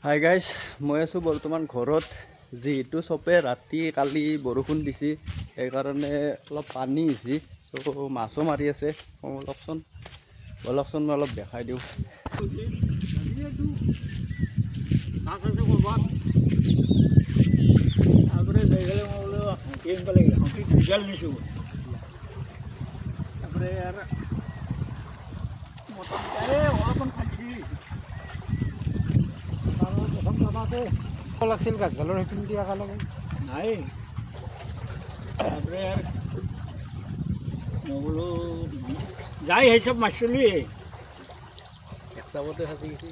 Hi guys, মই আছোঁ বৰ্তমান ঘৰত। যিহেতু চবে ৰাতি কালি বৰষুণ দিছে, সেইকাৰণে অলপ পানী হৈছে, চ' মাছো মাৰি আছে। অলপচোন মই অলপ দেখাই দিওঁ। লাগছিল গাছডালৰ সেইখিনি দিয়া কাৰণে নাই মই বোলো যাই সেই চব মাছলি এক চাবতে সাঁচি গেছি।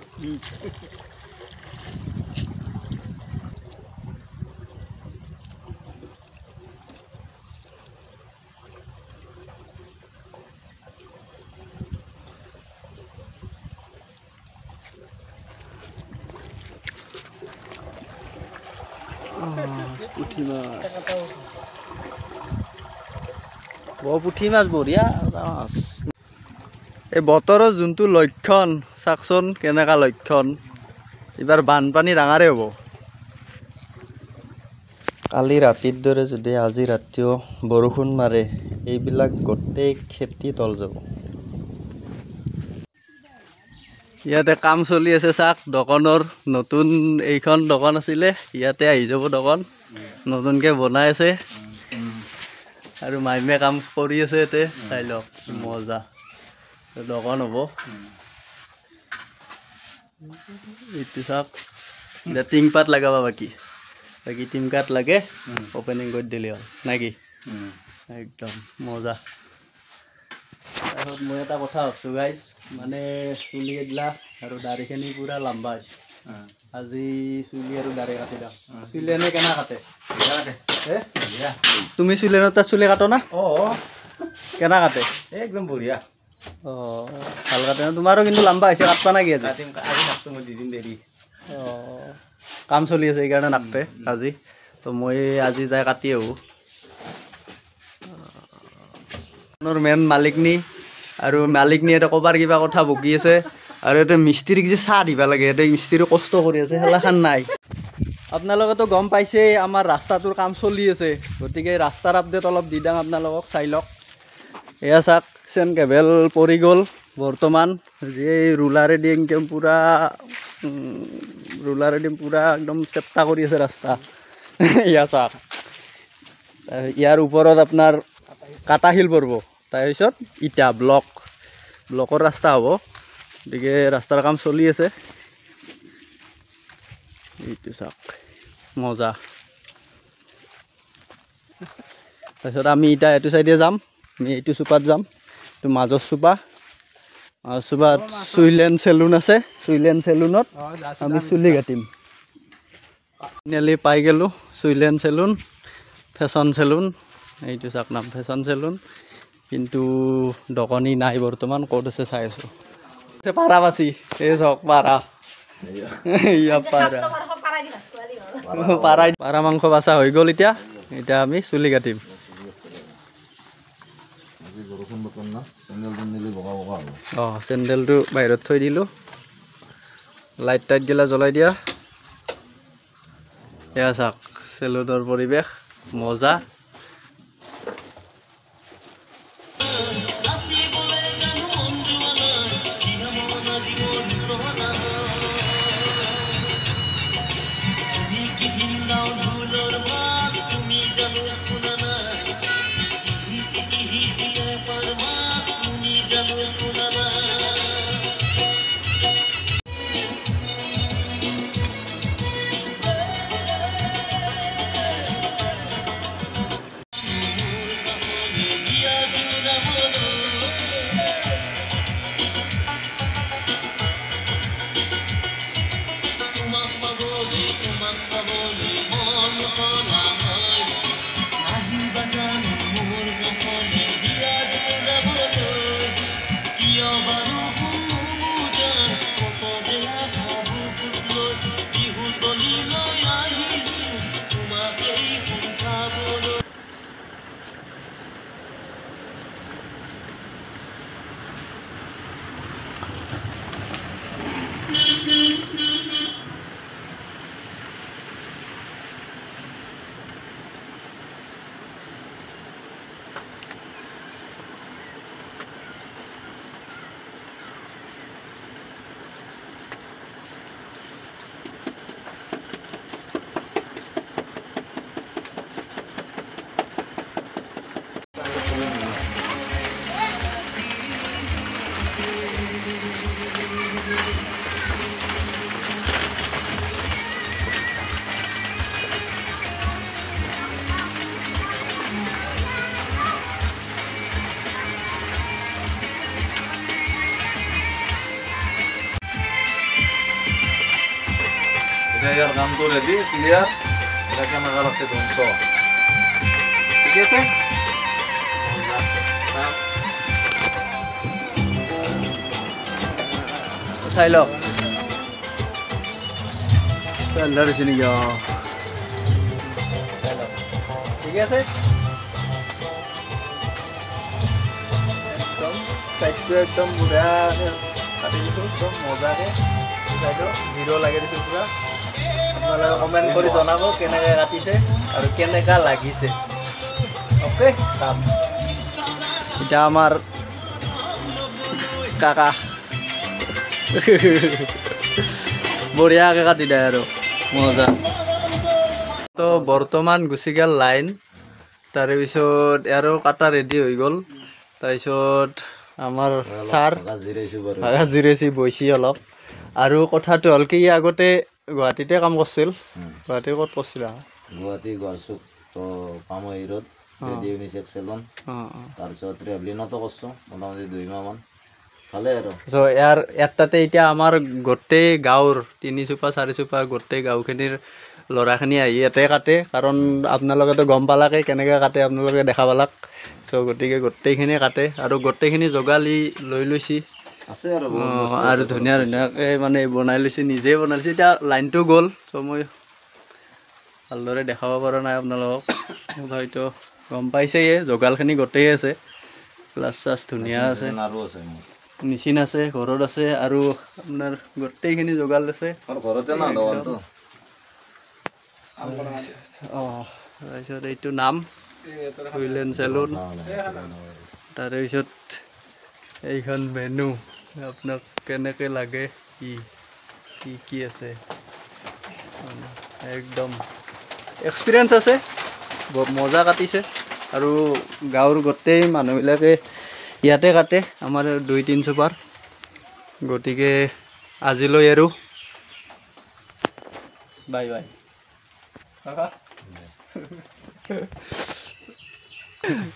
পুঠি মাছ, পুঠি মাছ বঢ়িয়া মাছ। এই বতৰৰ যোনটো লক্ষণ চাওকচোন, কেনেকা লক্ষণ। এইবাৰ বানপানী ডাঙৰে হ'ব। কালি ৰাতিৰ দৰে যদি আজি ৰাতিও বৰষুণ মাৰে, এইবিলাক গোটেই খেতি তল যাব। ইয়াতে কাম চলি আছে চাওক, দোকানৰ নতুন এইখন দোকান আছিলে, ইয়াতে আহি যাব দোকান, নতুনকৈ বনাই আছে আৰু মাইমে কাম কৰি আছে ইয়াতে। চাই লওক মজা দোকান হ'ব। এইটো চাওক, এতিয়া টিংপাত লগাব বাকী টিংপাত লাগে, অপেনিং কৰি দিলে হ'ল নাকি। একদম মজা। তাৰপিছত মই এটা কথা ভাবছোঁ গাইজ, মানে চুলি কেইলা আৰু দাড়িখিনি পূৰা লম্বা হৈছে। আজি চুলি আৰু দাড়ি কাটি দাম। চুলি এনে কেনা কাটে? তুমি চুলিনৰ তাত চুলি কাটো না? কেনা কাটে? একদম বঢ়িয়া। ভাল কাটে না? তোমাৰো কিন্তু লম্বা হৈছে, কাটবা নাকি আজি? মই দুদিন দেৰি। কাম চলি আছে সেইকাৰণে নাকাটে আজি। তো মই আজি যাই কাটি আহোঁ। মেইন মালিকনী আৰু মালিকনী এটা ক'বাৰ কিবা কথা বকি আছে, আৰু এটা মিস্ত্ৰীক যে চাহ দিব লাগে, এটা মিস্ত্ৰী কষ্ট কৰি আছে, সেইগিলাখান নাই। আপোনালোকেতো গম পাইছেই আমাৰ ৰাস্তাটোৰ কাম চলি আছে, গতিকে ৰাস্তাৰ আপডেট অলপ দি দিওঁ আপোনালোকক, চাই লওক। এয়া চাওক, চেন কেবেল পৰি গ'ল বৰ্তমান, যে ৰুলাৰেদি একদম পূৰা একদম চেপ্টা কৰি আছে ৰাস্তা। এয়া চাওক, ইয়াৰ ওপৰত আপোনাৰ কাটা শিল পৰিব, তাৰপিছত ইটা ব্লকৰ ৰাস্তা হ'ব। গতিকে ৰাস্তাৰ কাম চলি আছে। এইটো চাওক মজা। তাৰপিছত আমি এতিয়া এইটো চাইডে যাম, আমি এইটো চুপাত যাম, এইটো মাজৰ চুপাত চুইলেণ্ড চেলুন আছে, চুইলেণ্ড চেলুনত আমি চুলি কাটিম। ফাইনেলি পাই গ'লোঁ চুইলেণ্ড চেলুন, ফেশ্বন চেলুন। এইটো চাওক নাম ফেশ্বন চেলুন, কিন্তু দোকানী নাই বৰ্তমান, ক'ত আছে চাই আছোঁ। পাৰা বাচি, এই চাওক পাৰা, পাৰা মাংস বাচা হৈ গ'ল। এতিয়া আমি চুলি কাটিম। চেণ্ডেলটো বাহিৰত থৈ দিলোঁ, লাইট টাইট গিলা জ্বলাই দিয়া। এয়া চাওক চেলুনৰ পৰিৱেশ মজা। এতিয়া ইয়াৰ কামটো ৰেডি ক্লিয়াৰ এতিয়া কেনেকুৱা লাগছে ধ্বংস ঠিক আছে চাই লওক ধৰিছে নেকি অঁ ঠিক আছে একদম চাইজটো একদম বঢ়িয়াকৈ কাটি দিছোঁ একদম মজাকৈ চাইডত জিৰ' লাগি দিছোঁ পূৰা আপোনালোকে কমেণ্ট কৰি জনাব কেনেকৈ কাটিছে আৰু কেনেকুৱা লাগিছে অ'কে চাম এতিয়া আমাৰ কাকা বঢ়িয়াকৈ কাটি দিয়ে আৰু মজা তো বৰ্তমান গুচি গ'ল লাইন তাৰপিছত আৰু কাটা ৰেডি হৈ গ'ল তাৰপিছত আমাৰ ছাৰ ভাগা জিৰাইছে বহিছে অলপ আৰু কথাটো হ'ল কি আগতে গুৱাহাটীতে কাম কৰিছিল গুৱাহাটীৰ ক'ত কৰিছিল গুৱাহাটী গড়চুক তো পামহি ৰোড ৰেডি ইউনিচেক্স চেলন তাৰপিছত ট্ৰেভেলিঙতো কৰিছোঁ মোটামুটি 2 মাহমান ভালে আৰু ইয়াৰ তাতে এতিয়া আমাৰ গোটেই গাঁৱৰ 3 চুপা 4 চুপা গোটেই গাঁওখিনিৰ ল'ৰাখিনি আহি ইয়াতে কাটে কাৰণ আপোনালোকেতো গম পালাকে কেনেকৈ কাটে আপোনালোকে দেখা পালাক চ' গতিকে গোটেইখিনি কাটে আৰু গোটেইখিনি যোগালি লৈ লৈছে আছে আৰু আৰু ধুনীয়া ধুনীয়াকৈ মানে বনাই লৈছে নিজেই বনাই লৈছে এতিয়া লাইনটো গ'ল চ' মই ভালদৰে দেখাব পৰা নাই আপোনালোকক হয়তো গম পাইছেয়ে যোগালখিনি গোটেই আছে ক্লাছ চাছ ধুনীয়া আছে আৰু আছে মেচিন আছে ঘৰত আছে আৰু আপোনাৰ গোটেইখিনি যোগাল আছে ঘৰতে না দোকানটো তাৰপিছত এইটো নাম হুইলেণ্ড চেলুন তাৰপিছত এইখন মেনু আপোনাক কেনেকৈ লাগে কি আছে একদম এক্সপিৰিয়েঞ্চ আছে মজা কাটিছে আৰু গাঁৱৰ গোটেই মানুহবিলাকে ইয়াতে কাটে আমাৰ 2-3 চুপাৰ গতিকে আজিলৈ আৰু বাই বাই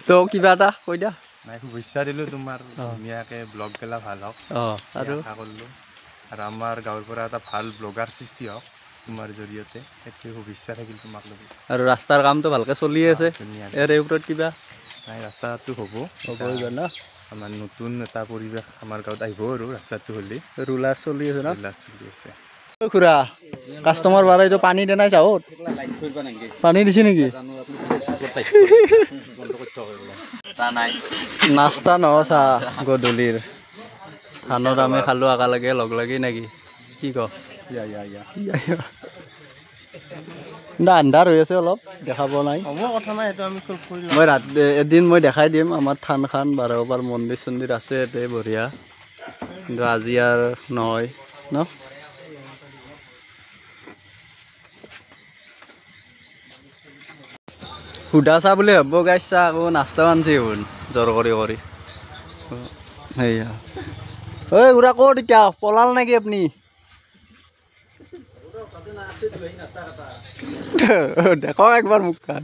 তো কিবা এটা কৈ দিয়া নাই শুভেচ্ছা দিলোঁ তোমাৰ ধুনীয়াকৈ ব্লগ গেলা ভাল হওক আৰু আশা কৰিলোঁ আৰু আমাৰ গাঁৱৰ পৰা এটা ভাল ব্লগাৰ সৃষ্টি হওক তোমাৰ জৰিয়তে সেইটো শুভেচ্ছা থাকিল তোমাক লগত আৰু ৰাস্তাৰ কামটো ভালকৈ চলি আছে ইয়াৰ ওপৰত কিবা নাই ৰাস্তাটো হ'ব ন আমাৰ নতুন এটা পৰিৱেশ আমাৰ গাঁৱত আহিব আৰু ৰাস্তাটো হ'লে ৰুলাৰ চলি আছে ন ৰুলাৰ চলি আছে খুৰা কাষ্টমাৰ বাৰে এইটো পানী দেনাই চাওঁ পানী দিছে নেকি নাস্তা নহয় চাহ গধূলিৰ ধানত আমি খালোঁ একেলগে লগ লাগি নেকি কি ক আন্ধাৰ হৈ আছে অলপ দেখা পোৱা নাই মই এদিন মই দেখাই দিম আমাৰ থান খান বাৰবাৰ মন্দিৰ চন্দিৰ আছে ইয়াতে বঢ়িয়া কিন্তু আজি আৰু নহয় ন সুধা চাহ বুলি ভাবিব গাইছ চাহ আকৌ নাস্তাও আনছি শুন জ্বৰ কৰি সেয়া ঐ খুৰা ক'ত এতিয়া পলাল নেকি আপুনি দেখক একবাৰ মুখখন